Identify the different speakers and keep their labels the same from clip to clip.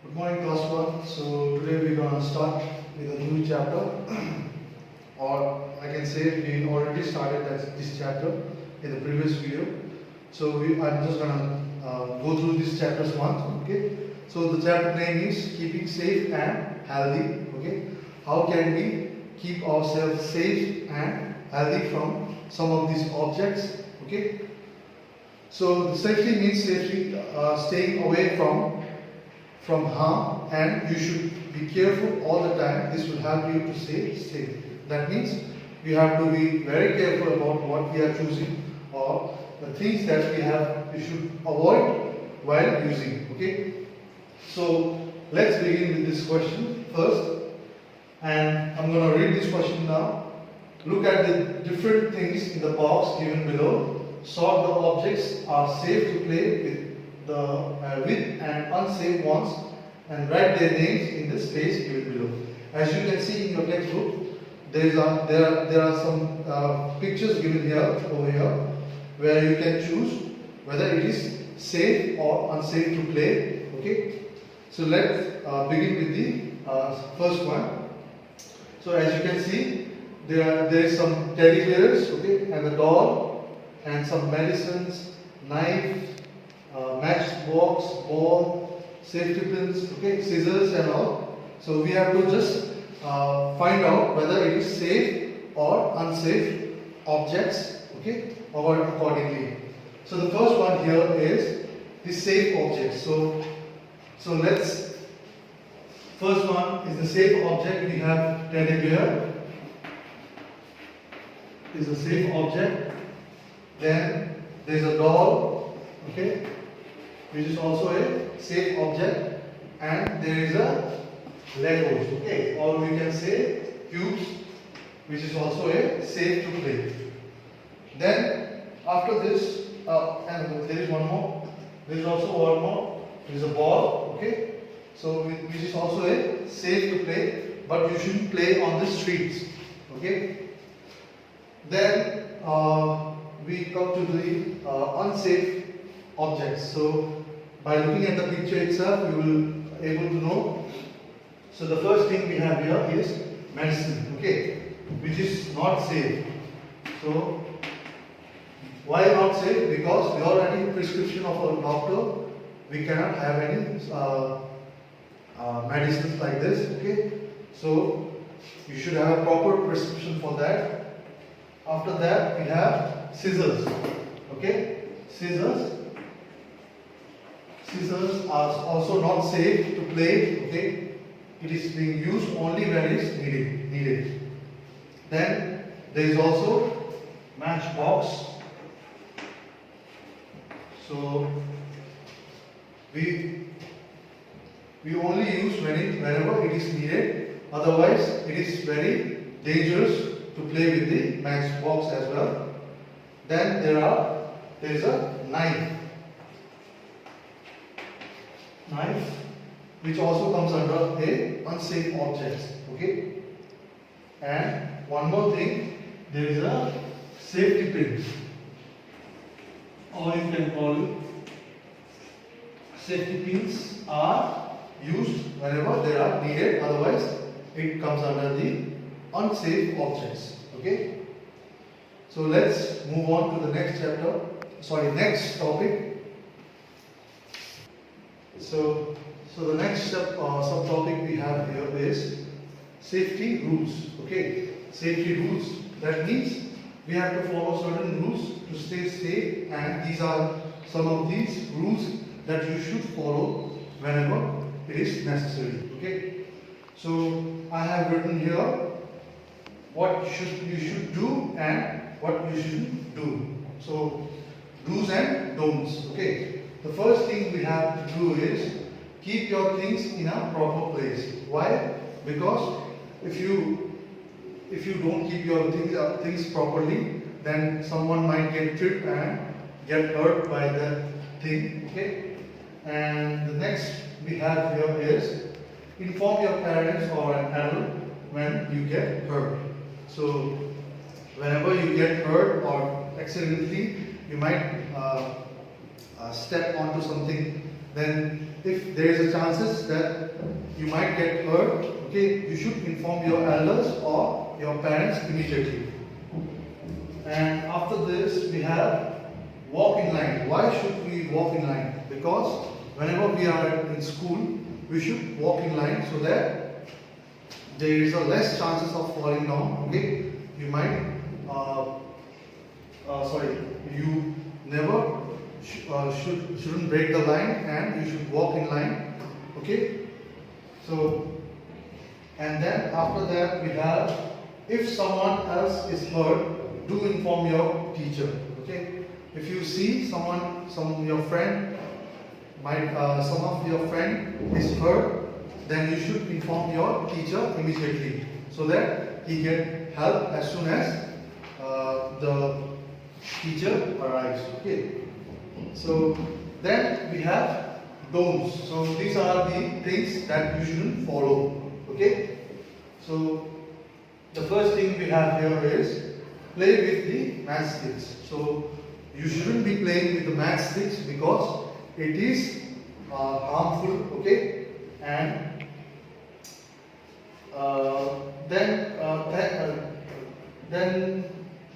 Speaker 1: Good morning, class 1. So today we're going to start with a new chapter, or I can say we already started this chapter in the previous video. So I'm just going to go through these chapters once. Okay. So the chapter name is keeping safe and healthy. Okay. How can we keep ourselves safe and healthy from some of these objects? Okay. So the safety means safety, staying away from harm, and you should be careful all the time. This will help you to stay safe. That means we have to be very careful about what we are choosing or the things that we should avoid while using. Okay. So let's begin with this question first, and I'm going to read this question now. Look at the different things in the box given below. Sort the objects are safe to play with and unsafe ones, and write their names in the space given below. As you can see in your textbook, there are some pictures given here over here where you can choose whether it is safe or unsafe to play. Okay, so let's begin with the first one. So as you can see, there is some teddy bears, okay, and a doll, and some medicines, knife, matchbox, ball, safety pins, okay, scissors and all. So we have to just find out whether it is safe or unsafe objects, okay, or accordingly. So the first one here is the safe objects. So let's, first one is the safe object. We have teddy bear is a safe object. Then there is a doll, okay, which is also a safe object, and there is a Legos, okay, or we can say cubes, which is also a safe to play. Then after this, and there is one more. There is also one more. There is a ball, okay, so which is also a safe to play, but you shouldn't play on the streets, okay. Then we come to the unsafe objects. So by looking at the picture itself, you will able to know. So the first thing we have here is medicine, okay, which is not safe. So why not safe? Because without any prescription of a doctor, we cannot have any medicines like this, okay. So you should have a proper prescription for that. After that, we have scissors, okay. Scissors are also not safe to play, okay. It is being used only when it is needed. Then there is also matchbox. So we only use whenever it is needed. Otherwise, it is very dangerous to play with the matchbox as well. Then there is a knife, which also comes under a unsafe objects, okay. And one more thing, there is a safety pin, or you can call it safety pins are used whenever they are needed. Otherwise, it comes under the unsafe objects, okay. So let's move on to the next next topic. So the next subtopic we have here is safety rules, okay. Safety rules, that means we have to follow certain rules to stay safe, and these are some of these rules that you should follow whenever it is necessary, okay. So I have written here what you should do and what you shouldn't do. So do's and don'ts, okay. The first thing we have to do is keep your things in a proper place. Why? Because if you don't keep your things properly, then someone might get tripped and get hurt by that thing, okay. And the next we have here is inform your parents or an adult when you get hurt. So whenever you get hurt or accidentally you might step onto something, then if there is a chances that you might get hurt, okay, you should inform your elders or your parents immediately. And after this, we have walk in line. Why should we walk in line? Because whenever we are in school, we should walk in line so that there is a less chances of falling down. Okay, you might, you never shouldn't break the line, and you should walk in line. Okay, so and then after that we have, if someone else is hurt, do inform your teacher. Okay, if you see some of your friend is hurt, then you should inform your teacher immediately so that he get help as soon as the teacher arrives. Okay, so then we have don'ts. So these are the things that you shouldn't follow. Okay, so the first thing we have here is play with the matchsticks. So you shouldn't be playing with the matchsticks because it is harmful. Okay, and then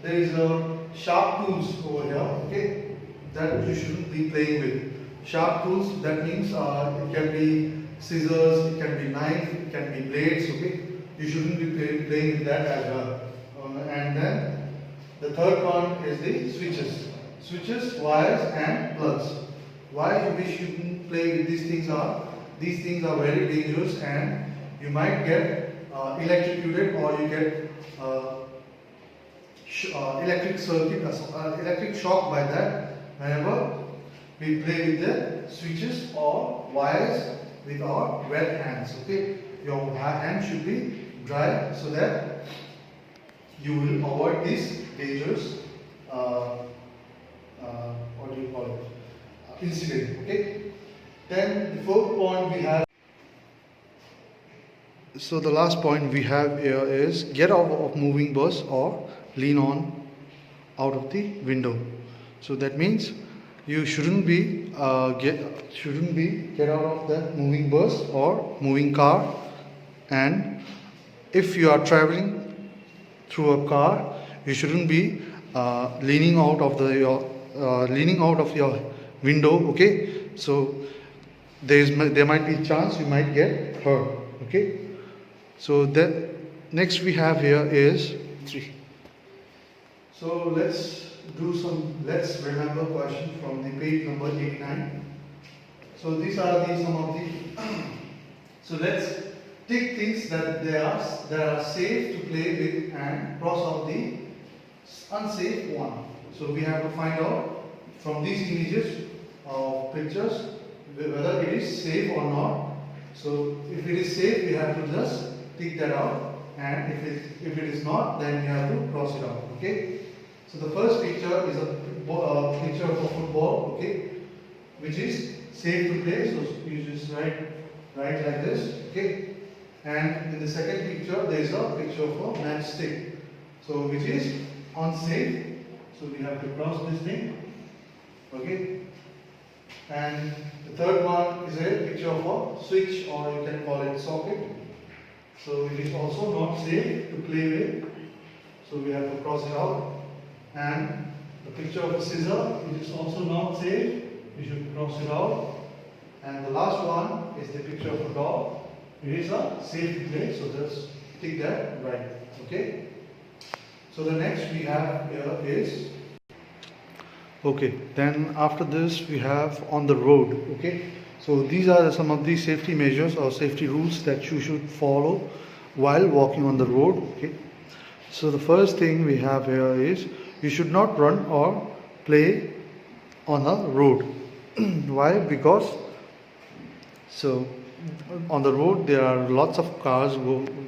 Speaker 1: there is a sharp tools over here. Okay, that you shouldn't be playing with. Sharp tools, that means it can be scissors, it can be knife, it can be blades. Okay, you shouldn't be playing with that as well. And then the third one is the switches, wires and plugs. Why we shouldn't play with these things are very dangerous, and you might get electrocuted, or you get electric shock by that whenever we play with the switches or wires with our wet hands. Okay, your hand should be dry so that you will avoid this dangerous incident. Okay, then the fourth point we have. So the last point we have here is get out of moving bus or lean on out of the window. So that means you shouldn't be get out of the moving bus or moving car, and if you are traveling through a car, you shouldn't be leaning out of your window. Okay, so there might be a chance you might get hurt. Okay, so the next we have here is 3. So let's remember question from the page number 89. So these are some of the so let's take things that are safe to play with and cross out the unsafe one. So we have to find out from these images of pictures whether it is safe or not. So if it is safe, we have to just take that out, and if it is not, then we have to cross it out. Okay. So the first picture is a picture of a football. Okay, which is safe to play. So you just write like this. Okay. And in the second picture, there is a picture of a matchstick. So which is unsafe. So we have to cross this thing. Okay. And the third one is a picture of a switch, or you can call it socket. So it is also not safe to play with. So we have to cross it out. And the picture of a scissor, it is also not safe. We should cross it out. And the last one is the picture of a dog. It is a safe to play. So just take that right. Okay. So the next we have here is. Okay, then after this we have on the road. Okay, so these are some of the safety measures or safety rules that you should follow while walking on the road. Okay, so the first thing we have here is you should not run or play on a road. Why? Because so on the road there are lots of cars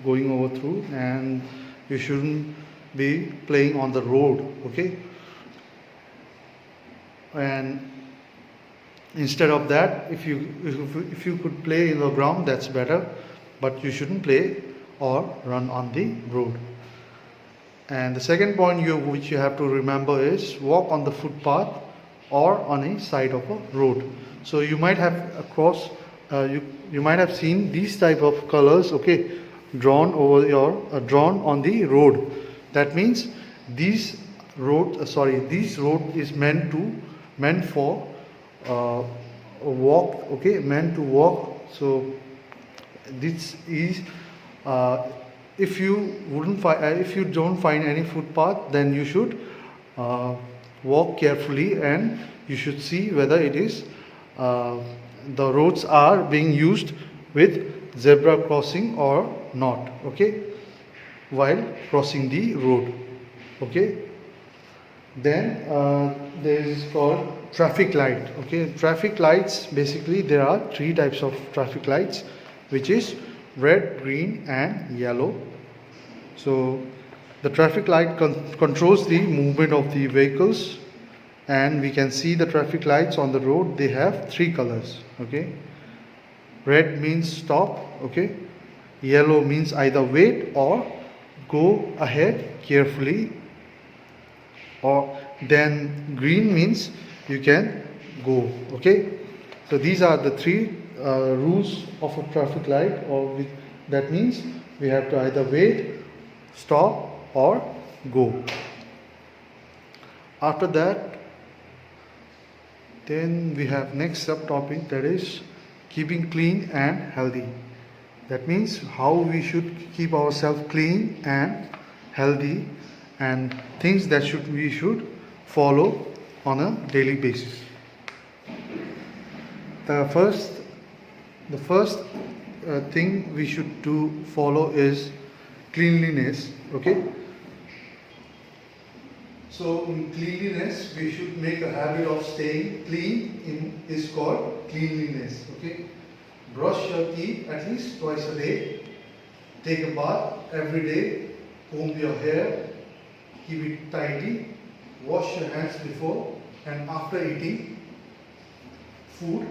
Speaker 1: going over through, and you shouldn't be playing on the road. Okay. And instead of that, if you could play in the ground, that's better, but you shouldn't play or run on the road. And the second point which you have to remember is walk on the footpath or on a side of a road. So you might have you might have seen these type of colors, okay, drawn over your drawn on the road. That means these this road is meant for walk, okay, meant to walk. So this is if you don't find any footpath, then you should walk carefully and you should see whether it is the roads are being used with zebra crossing or not, okay, while crossing the road, okay. Then there is called traffic light, okay. Traffic lights, basically there are three types of traffic lights, which is red, green and yellow. So the traffic light controls the movement of the vehicles, and we can see the traffic lights on the road. They have three colors, okay. Red means stop, okay. Yellow means either wait or go ahead carefully, or then green means you can go, okay. So these are the three rules of a traffic light, that means we have to either wait, stop or go. After that, then we have next subtopic, that is keeping clean and healthy. That means how we should keep ourselves clean and healthy, and things that we should follow on a daily basis. The first thing we should follow is cleanliness, okay. So in cleanliness, we should make a habit of staying clean. Is called cleanliness, okay. Brush your teeth at least twice a day. Take a bath every day. Comb your hair. Keep it tidy. Wash your hands before and after eating food,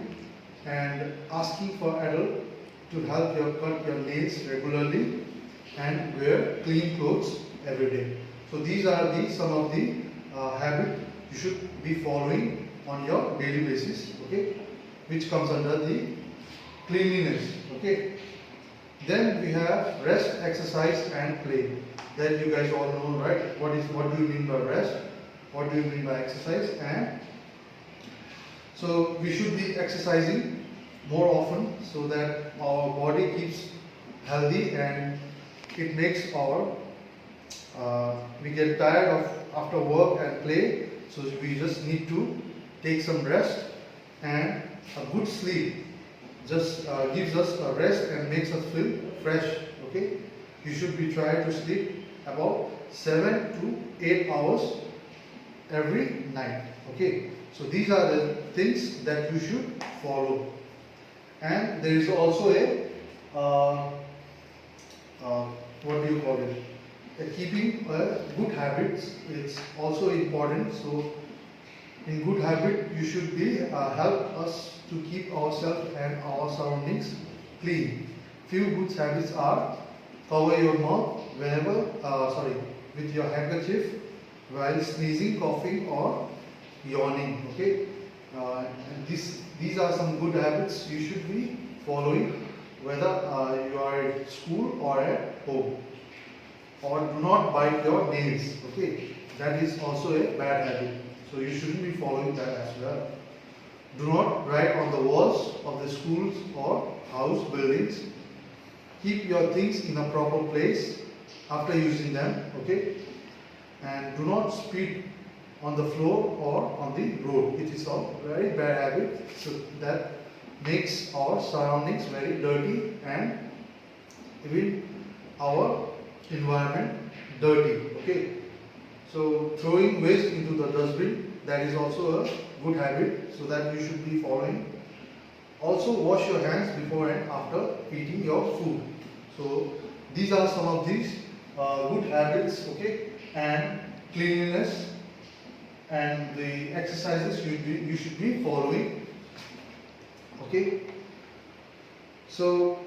Speaker 1: and asking for adult to help you cut your nails regularly and wear clean clothes every day. So these are some of the habits you should be following on your daily basis, okay, which comes under the cleanliness, okay. Then we have rest, exercise and play. Then you guys all know, right, what do you mean by rest, what do you mean by exercise, and so we should be exercising more often so that our body keeps healthy, and it makes our we get tired after work and play, so we just need to take some rest, and a good sleep just gives us a rest and makes us feel fresh, okay. You should be trying to sleep about 7 to 8 hours every night, okay. So these are the things that you should follow. And there is also a what do you call it, keeping good habits is also important. So in good habit, you should be help us to keep ourselves and our surroundings clean. Few good habits are: cover your mouth with your handkerchief while sneezing, coughing or yawning, okay. And these are some good habits you should be following, whether you are at school or at home. Or do not bite your nails, okay. That is also a bad habit, so you shouldn't be following that as well. Do not write on the walls of the schools or house buildings. Keep your things in a proper place after using them, okay. And do not spit on the floor or on the road. It is a very bad habit, so that makes our surroundings very dirty and even our environment dirty, okay. So throwing waste into the dustbin, that is also a good habit, so that you should be following. Also wash your hands before and after eating your food. So these are some of these good habits, okay. And cleanliness and the exercises you should be following, okay. So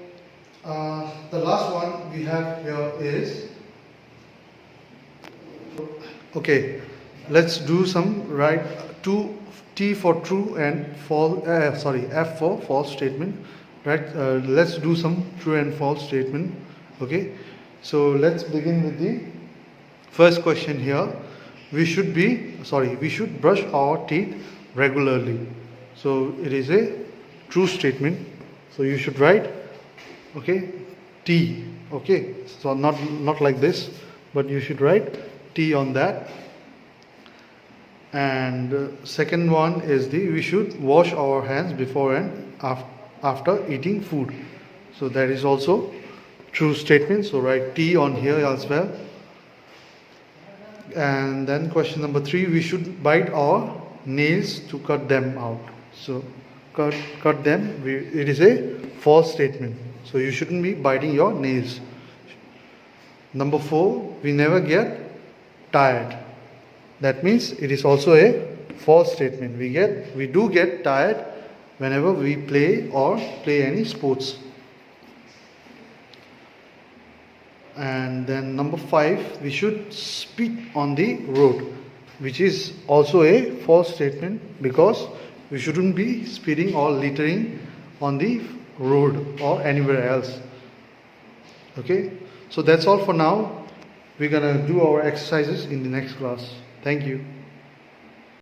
Speaker 1: the last one we have here is, okay, let's do some T for true and false, F for false statement. right? Let's do some true and false statement. Okay, so let's begin with the first question here. We should brush our teeth regularly. So it is a true statement. So you should write, okay, T. Okay, so not like this, but you should write T on that. And second one is we should wash our hands before and after eating food. So that is also true statement. So write T on here as well. And then question number 3, we should bite our nails to cut them out. So cut them. It is a false statement. So you shouldn't be biting your nails. Number 4, we never get tired. That means it is also a false statement. We do get tired whenever we play any sports. And then number 5, we should speed on the road, which is also a false statement, because we shouldn't be speeding or littering on the road or anywhere else. Okay, so that's all for now. We're gonna do our exercises in the next class. Thank you.